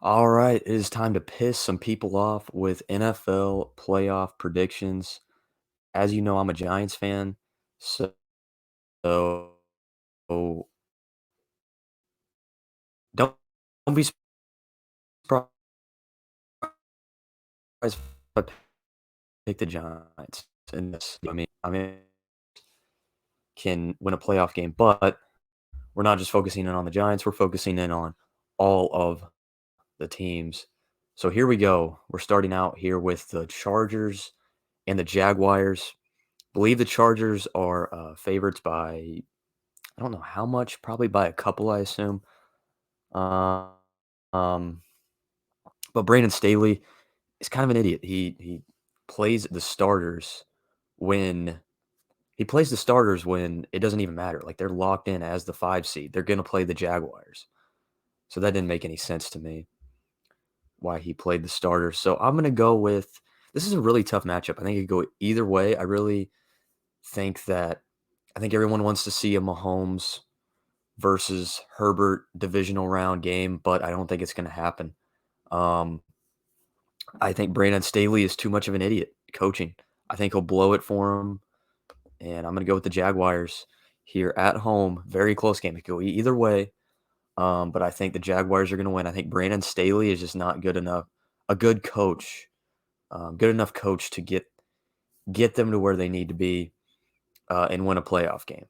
All right, it is time to piss some people off with NFL playoff predictions. As you know, I'm a Giants fan, so don't don't be surprised if I pick the Giants in this. I mean, can win a playoff game, but we're not just focusing in on the Giants. We're focusing in on all of the teams. So here we go. We're starting out here with the Chargers and the Jaguars. Believe the Chargers are favorites by I don't know how much, probably by a couple, I assume. Uh, um, but Brandon Staley is kind of an idiot. He plays the starters when it doesn't even matter. Like they're locked in as the 5 seed. They're gonna play the Jaguars. So that didn't make any sense to me why he played the starters. So I'm gonna go with this is a really tough matchup. I think it could go either way. Think that I think everyone wants to see a Mahomes versus Herbert divisional round game, but I don't think it's going to happen. Um, I think Brandon Staley is too much of an idiot coaching. I think he'll blow it for him, and I'm going to go with the Jaguars here at home. Very close game. It could go either way, but I think the Jaguars are going to win. I think Brandon Staley is just not good enough. A good coach, good enough coach to get them to where they need to be and win a playoff game.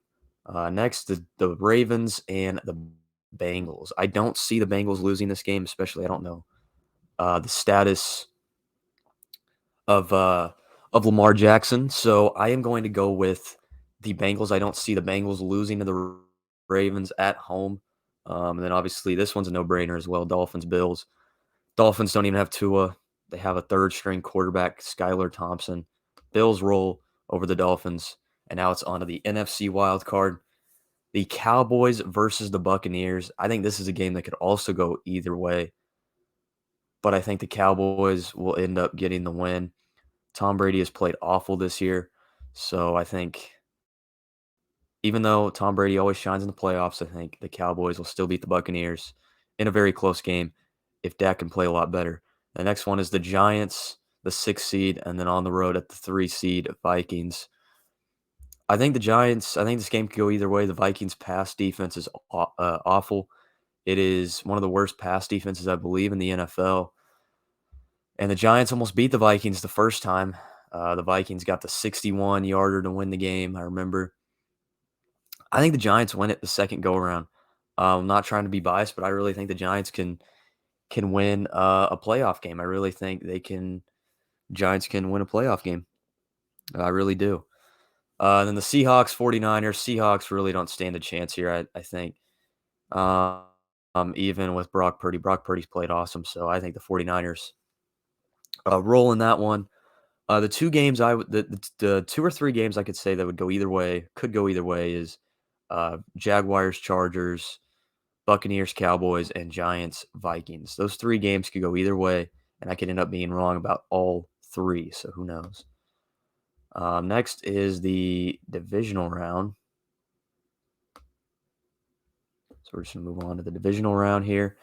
Next, the Ravens and the Bengals. I don't see the Bengals losing this game, especially I don't know the status of uh, of Lamar Jackson. So I am going to go with the Bengals. I don't see the Bengals losing to the Ravens at home. And then obviously this one's a no-brainer as well. Dolphins, Bills. Dolphins don't even have Tua. They have a third-string quarterback, Skylar Thompson. Bills roll over the Dolphins, and now it's on to the NFC wild card. The Cowboys versus the Buccaneers. I think this is a game that could also go either way, but I think the Cowboys will end up getting the win. Tom Brady has played awful this year, so I think even though Tom Brady always shines in the playoffs, I think the Cowboys will still beat the Buccaneers in a very close game if Dak can play a lot better. The next one is the Giants, the 6 seed, and then on the road at the 3 seed Vikings. I think this game could go either way. The Vikings' pass defense is awful. It is one of the worst pass defenses, I believe, in the NFL. And the Giants almost beat the Vikings the first time. The Vikings got the 61-yarder to win the game, I remember. I think the Giants win it the second go-around. I'm not trying to be biased, but I really think the Giants can win a playoff game. I really think Giants can win a playoff game. I really do. And then the Seahawks, 49ers. Seahawks really don't stand a chance here, I think. Even with Brock Purdy. Brock Purdy's played awesome, so I think the 49ers roll in that one. The 2 games the 2 or 3 games I could say that would go either way, could go either way is Jaguars, Chargers, Buccaneers, Cowboys, and Giants, Vikings. Those 3 games could go either way, and I could end up being wrong about all 3, so who knows. Next is the divisional round. So we're just going to move on to the divisional round here.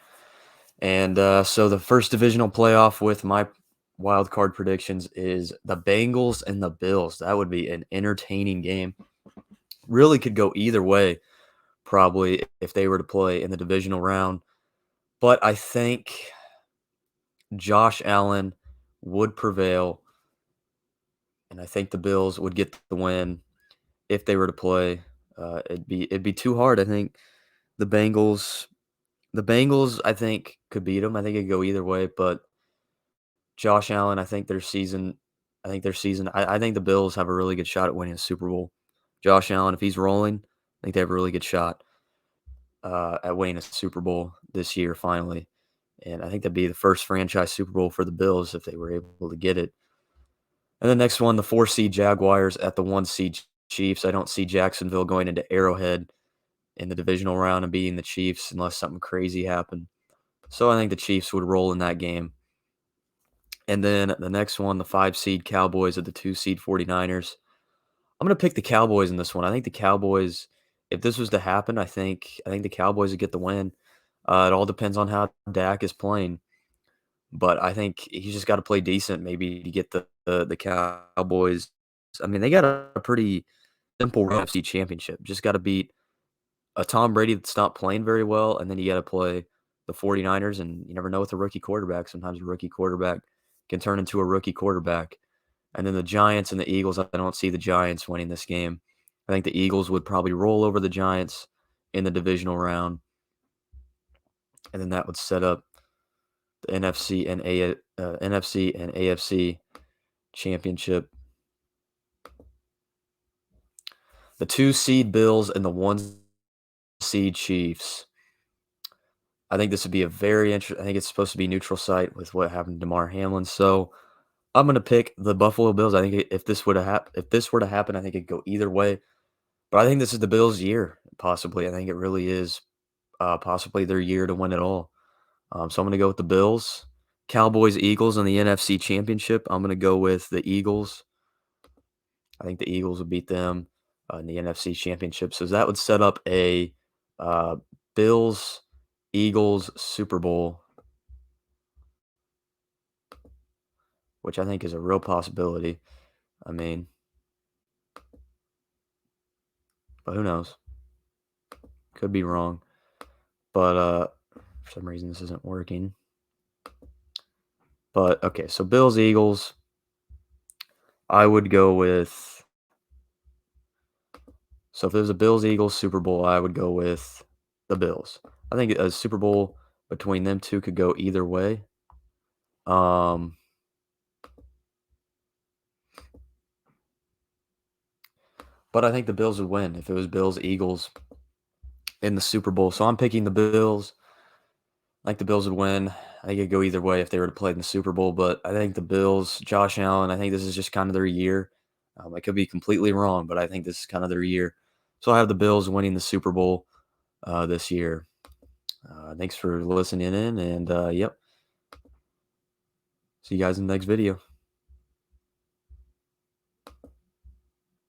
And so the first divisional playoff with my wild card predictions is the Bengals and the Bills. That would be an entertaining game. Really could go either way, probably, if they were to play in the divisional round. But I think Josh Allen would prevail, and I think the Bills would get the win if they were to play. It'd be too hard. I think the Bengals I think could beat them. I think it'd go either way, but Josh Allen, I think the Bills have a really good shot at winning a Super Bowl. Josh Allen, if he's rolling, I think they have a really good shot at winning a Super Bowl this year finally. And I think that'd be the first franchise Super Bowl for the Bills if they were able to get it. And the next one, the 4 seed Jaguars at the 1 seed Chiefs. I don't see Jacksonville going into Arrowhead in the divisional round and beating the Chiefs unless something crazy happened. So I think the Chiefs would roll in that game. And then the next one, the 5 seed Cowboys at the 2 seed 49ers. I'm going to pick the Cowboys in this one. I think the Cowboys, if this was to happen, I think the Cowboys would get the win. It all depends on how Dak is playing. but I think he's just got to play decent, maybe to get the Cowboys. I mean, they got a pretty simple NFC Championship. Just got to beat a Tom Brady that's not playing very well, and then you got to play the 49ers, and you never know with a rookie quarterback. Sometimes a rookie quarterback can turn into a rookie quarterback. And then the Giants and the Eagles, I don't see the Giants winning this game. I think the Eagles would probably roll over the Giants in the divisional round, and then that would set up the NFC and AFC championship. The 2 seed Bills and the 1 seed Chiefs. I think this would be a very interesting. I think it's supposed to be neutral site with what happened to Damar Hamlin. So I'm gonna pick the Buffalo Bills. I think if this would have if this were to happen, I think it'd go either way. But I think this is the Bills' year, possibly. I think it really is possibly their year to win it all. So I'm gonna go with the Bills. Cowboys, Eagles in the NFC Championship. I'm gonna go with the Eagles. I think the Eagles would beat them in the NFC Championship. So that would set up a uh, Bills Eagles Super Bowl, which I think is a real possibility. I mean, but who knows? Could be wrong. But for some reason, this isn't working. But okay, so Bills Eagles. I would go with. So if there's a Bills Eagles Super Bowl, I would go with the Bills. I think a Super Bowl between them two could go either way. Um, but I think the Bills would win if it was Bills Eagles in the Super Bowl. So I'm picking the Bills. I think the Bills would win. I think it'd go either way if they were to play in the Super Bowl. But I think the Bills, Josh Allen, I think this is just kind of their year. I could be completely wrong, but I think this is kind of their year. So I have the Bills winning the Super Bowl this year. Thanks for listening in, and yep. See you guys in the next video.